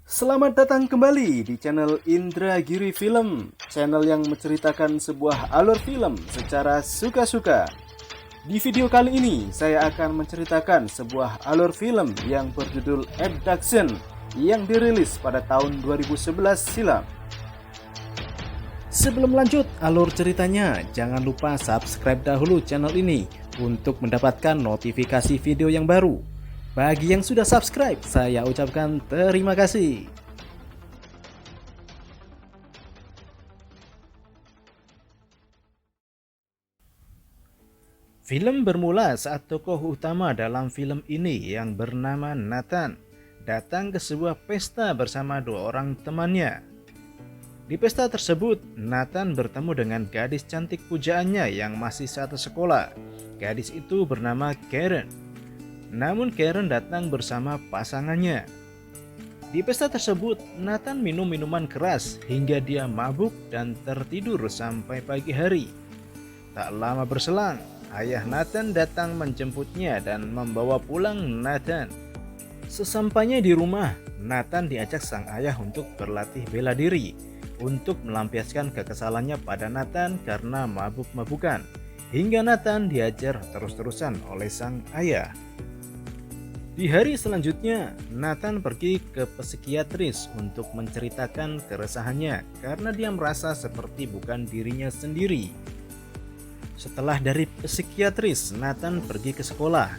Selamat datang kembali di channel Indra Giri Film, channel yang menceritakan sebuah alur film secara suka-suka. Di video kali ini, saya akan menceritakan sebuah alur film yang berjudul Abduction yang dirilis pada tahun 2011 silam. Sebelum lanjut alur ceritanya, jangan lupa subscribe dahulu channel ini untuk mendapatkan notifikasi video yang baru. Bagi yang sudah subscribe, saya ucapkan terima kasih. Film bermula saat tokoh utama dalam film ini yang bernama Nathan datang ke sebuah pesta bersama dua orang temannya. Di pesta tersebut, Nathan bertemu dengan gadis cantik pujaannya yang masih satu sekolah. Gadis itu bernama Karen. Namun Karen datang bersama pasangannya. Di pesta tersebut, Nathan minum minuman keras hingga dia mabuk dan tertidur sampai pagi hari. Tak lama berselang, ayah Nathan datang menjemputnya dan membawa pulang Nathan. Sesampainya di rumah, Nathan diajak sang ayah untuk berlatih bela diri untuk melampiaskan kekesalannya pada Nathan karena mabuk-mabukan. Hingga Nathan diajar terus-terusan oleh sang ayah. Di hari selanjutnya, Nathan pergi ke psikiatris untuk menceritakan keresahannya karena dia merasa seperti bukan dirinya sendiri. Setelah dari psikiatris, Nathan pergi ke sekolah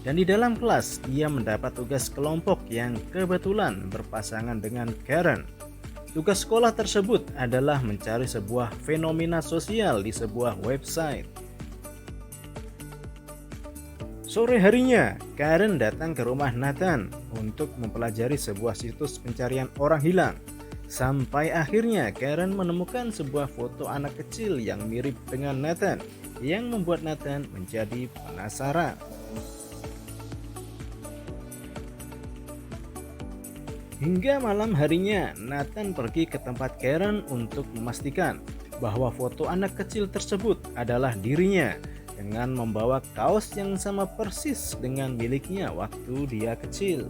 dan di dalam kelas dia mendapat tugas kelompok yang kebetulan berpasangan dengan Karen. Tugas sekolah tersebut adalah mencari sebuah fenomena sosial di sebuah website. Sore harinya, Karen datang ke rumah Nathan untuk mempelajari sebuah situs pencarian orang hilang. Sampai akhirnya Karen menemukan sebuah foto anak kecil yang mirip dengan Nathan, yang membuat Nathan menjadi penasaran. Hingga malam harinya, Nathan pergi ke tempat Karen untuk memastikan bahwa foto anak kecil tersebut adalah dirinya, dengan membawa kaos yang sama persis dengan miliknya waktu dia kecil.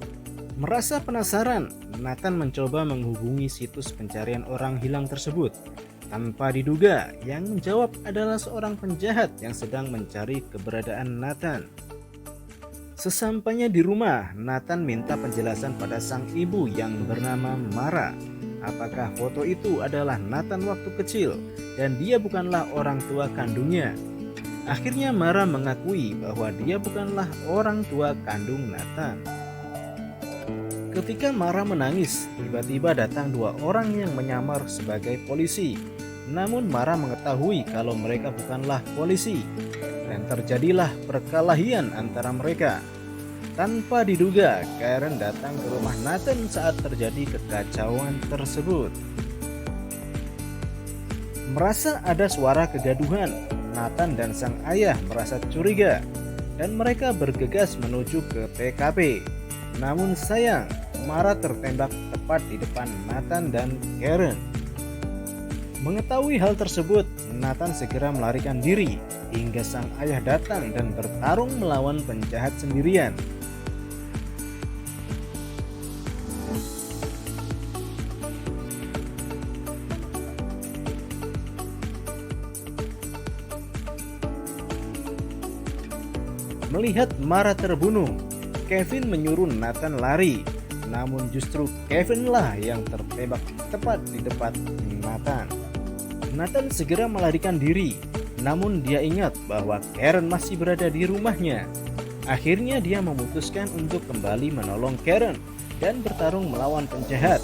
Merasa penasaran, Nathan mencoba menghubungi situs pencarian orang hilang tersebut. Tanpa diduga, yang menjawab adalah seorang penjahat yang sedang mencari keberadaan Nathan. Sesampainya di rumah, Nathan minta penjelasan pada sang ibu yang bernama Mara. Apakah foto itu adalah Nathan waktu kecil dan dia bukanlah orang tua kandungnya? Akhirnya Mara mengakui bahwa dia bukanlah orang tua kandung Nathan. Ketika Mara menangis, tiba-tiba datang dua orang yang menyamar sebagai polisi. Namun Mara mengetahui kalau mereka bukanlah polisi, dan terjadilah perkelahian antara mereka. Tanpa diduga, Karen datang ke rumah Nathan saat terjadi kekacauan tersebut. Merasa ada suara kegaduhan, Nathan dan sang ayah merasa curiga dan mereka bergegas menuju ke TKP. Namun sayang, Mara tertembak tepat di depan Nathan dan Karen. Mengetahui hal tersebut, Nathan segera melarikan diri hingga sang ayah datang dan bertarung melawan penjahat sendirian. Melihat Mara terbunuh, Kevin menyuruh Nathan lari. Namun justru Kevinlah yang tertembak tepat di depan Nathan. Nathan segera melarikan diri, namun dia ingat bahwa Karen masih berada di rumahnya. Akhirnya dia memutuskan untuk kembali menolong Karen dan bertarung melawan penjahat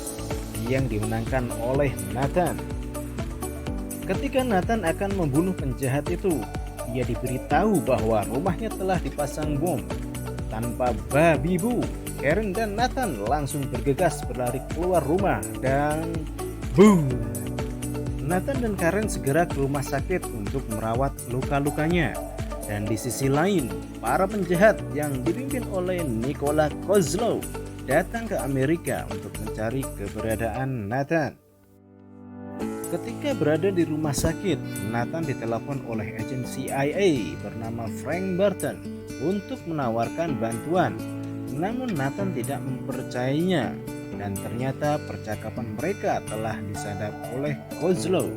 yang dimenangkan oleh Nathan. Ketika Nathan akan membunuh penjahat itu, dia diberitahu bahwa rumahnya telah dipasang bom. Tanpa babi bu, Karen dan Nathan langsung bergegas berlari keluar rumah dan boom! Nathan dan Karen segera ke rumah sakit untuk merawat luka-lukanya. Dan di sisi lain, para penjahat yang dipimpin oleh Nikola Kozlov datang ke Amerika untuk mencari keberadaan Nathan. Ketika berada di rumah sakit, Nathan ditelepon oleh agen CIA bernama Frank Barton untuk menawarkan bantuan. Namun Nathan tidak mempercayainya. dan ternyata percakapan mereka telah disadap oleh Kozlow.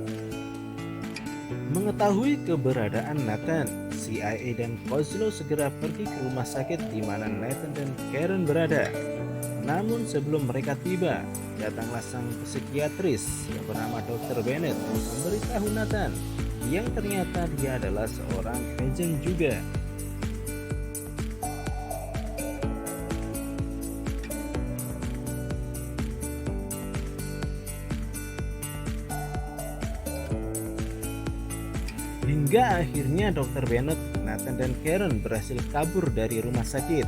Mengetahui keberadaan Nathan, CIA dan Kozlow segera pergi ke rumah sakit di mana Nathan dan Karen berada. Namun sebelum mereka tiba, datanglah sang psikiatris yang bernama Dr. Bennett memberitahu Nathan yang ternyata dia adalah seorang agent juga. Hingga akhirnya Dr. Bennett, Nathan dan Karen berhasil kabur dari rumah sakit.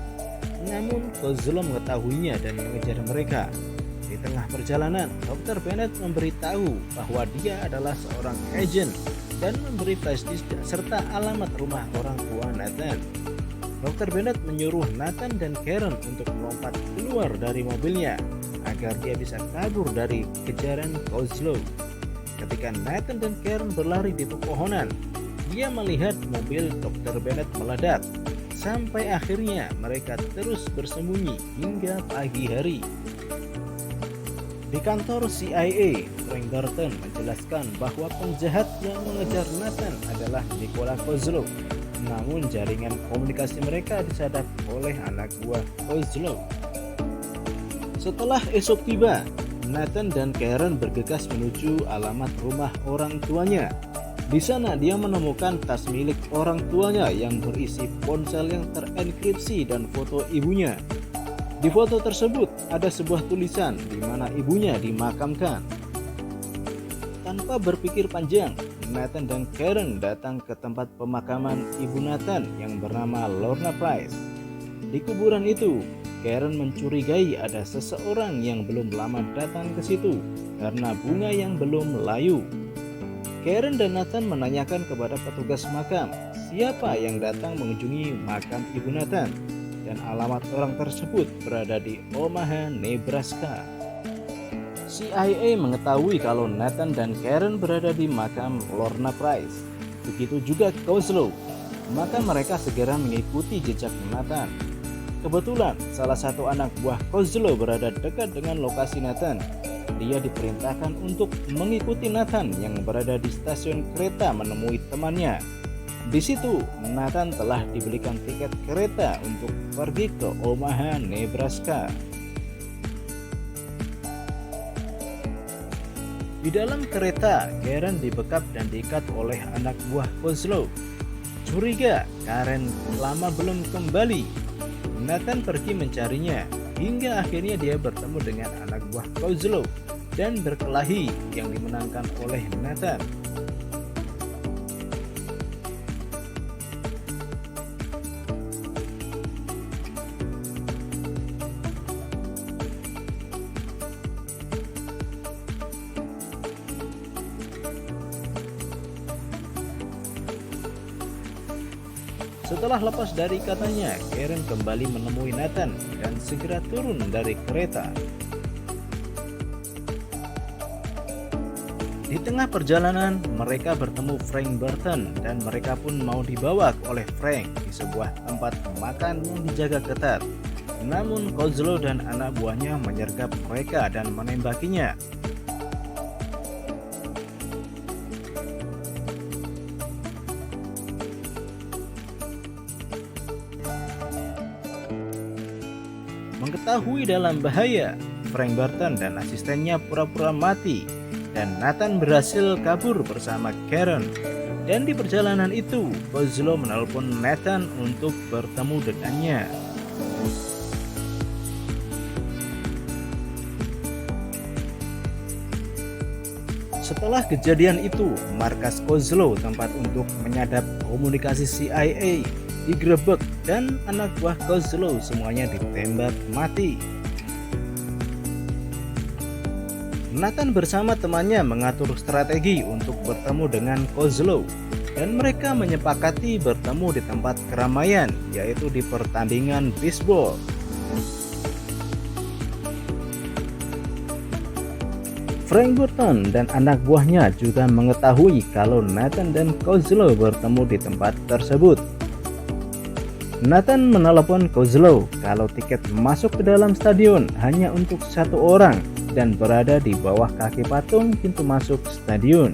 Namun Kozlow mengetahuinya dan mengejar mereka. Di tengah perjalanan, Dr. Bennett memberitahu bahwa dia adalah seorang agent dan memberi flashdisk serta alamat rumah orang tua Nathan. Dr. Bennett menyuruh Nathan dan Karen untuk melompat keluar dari mobilnya agar dia bisa kabur dari kejaran Kozlow. Ketika Nathan dan Karen berlari di pepohonan, dia melihat mobil Dr. Bennett meledak. Sampai akhirnya mereka terus bersembunyi hingga pagi hari. Di kantor CIA, Frank Burton menjelaskan bahwa penjahat yang mengejar Nathan adalah Nikola Kozlow. Namun jaringan komunikasi mereka disadap oleh anak buah Kozlow. Setelah esok tiba, Nathan dan Karen bergegas menuju alamat rumah orang tuanya. Di sana dia menemukan tas milik orang tuanya yang berisi ponsel yang terenkripsi dan foto ibunya. Di foto tersebut ada sebuah tulisan di mana ibunya dimakamkan. Tanpa berpikir panjang, Nathan dan Karen datang ke tempat pemakaman ibu Nathan yang bernama Lorna Price. Di kuburan itu, Karen mencurigai ada seseorang yang belum lama datang ke situ karena bunga yang belum layu. Karen dan Nathan menanyakan kepada petugas makam siapa yang datang mengunjungi makam ibu Nathan, dan alamat orang tersebut berada di Omaha, Nebraska. CIA mengetahui kalau Nathan dan Karen berada di makam Lorna Price. Begitu juga Kozlow, maka mereka segera mengikuti jejak Nathan. Kebetulan salah satu anak buah Kozlow berada dekat dengan lokasi Nathan. Dia diperintahkan untuk mengikuti Nathan yang berada di stasiun kereta menemui temannya. Di situ, Nathan telah dibelikan tiket kereta untuk pergi ke Omaha, Nebraska. Di dalam kereta, Karen dibekap dan diikat oleh anak buah Kozlow. Curiga, Karen lama belum kembali. Nathan pergi mencarinya, hingga akhirnya dia bertemu dengan anak buah Kozlow dan berkelahi yang dimenangkan oleh Nathan. Setelah lepas dari ikatanya, Karen kembali menemui Nathan dan segera turun dari kereta. Di tengah perjalanan, mereka bertemu Frank Burton dan mereka pun mau dibawa oleh Frank di sebuah tempat makan yang dijaga ketat. Namun Kozlow dan anak buahnya menyergap mereka dan menembakinya. Mengetahui dalam bahaya, Frank Burton dan asistennya pura-pura mati. Dan Nathan berhasil kabur bersama Karen. Dan di perjalanan itu, Kozlow menelpon Nathan untuk bertemu dengannya. Setelah kejadian itu, markas Kozlow, tempat untuk menyadap komunikasi CIA, digerebek dan anak buah Kozlow semuanya ditembak mati. Nathan bersama temannya mengatur strategi untuk bertemu dengan Kozlow, dan mereka menyepakati bertemu di tempat keramaian, yaitu di pertandingan bisbol. Frank Burton dan anak buahnya juga mengetahui kalau Nathan dan Kozlow bertemu di tempat tersebut. Nathan menelepon Kozlov kalau tiket masuk ke dalam stadion hanya untuk satu orang dan berada di bawah kaki patung pintu masuk stadion.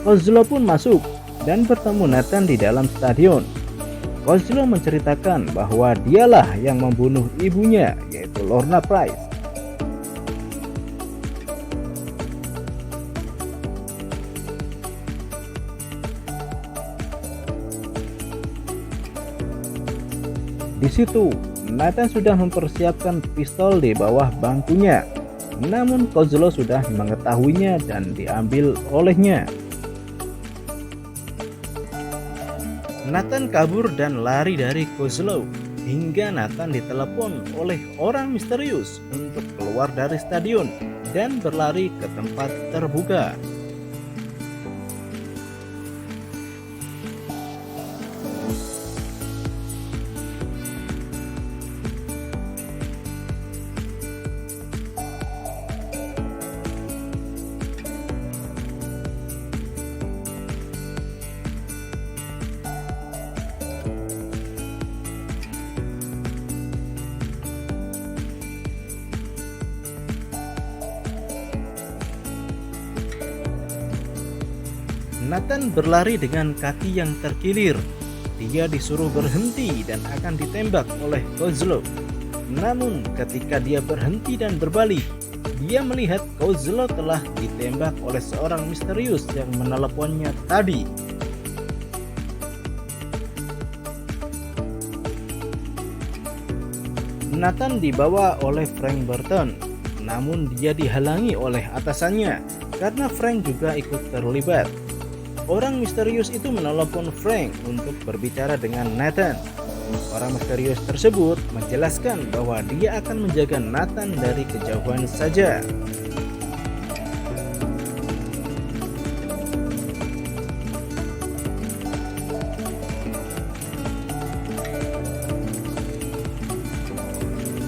Kozlov pun masuk dan bertemu Nathan di dalam stadion. Kozlov menceritakan bahwa dialah yang membunuh ibunya, yaitu Lorna Price. Di situ, Nathan sudah mempersiapkan pistol di bawah bangkunya, namun Kozlov sudah mengetahuinya dan diambil olehnya. Nathan kabur dan lari dari Kozlov hingga Nathan ditelepon oleh orang misterius untuk keluar dari stadion dan berlari ke tempat terbuka. Nathan berlari dengan kaki yang terkilir. Dia disuruh berhenti dan akan ditembak oleh Kozlov. Namun ketika dia berhenti dan berbalik, dia melihat Kozlov telah ditembak oleh seorang misterius yang meneleponnya tadi. Nathan dibawa oleh Frank Burton, namun dia dihalangi oleh atasannya karena Frank juga ikut terlibat. Orang misterius itu menelepon Frank untuk berbicara dengan Nathan. Orang misterius tersebut menjelaskan bahwa dia akan menjaga Nathan dari kejauhan saja.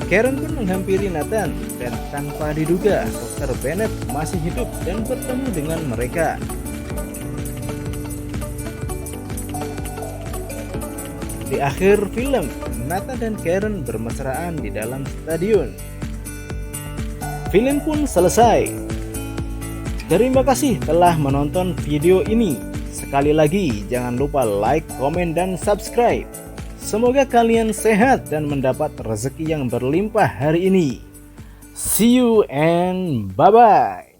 Karen pun menghampiri Nathan dan tanpa diduga Dr. Bennett masih hidup dan bertemu dengan mereka. Di akhir film, Nathan dan Karen bermesraan di dalam stadion. Film pun selesai. Terima kasih telah menonton video ini. Sekali lagi, jangan lupa like, komen, dan subscribe. Semoga kalian sehat dan mendapat rezeki yang berlimpah hari ini. See you and bye-bye.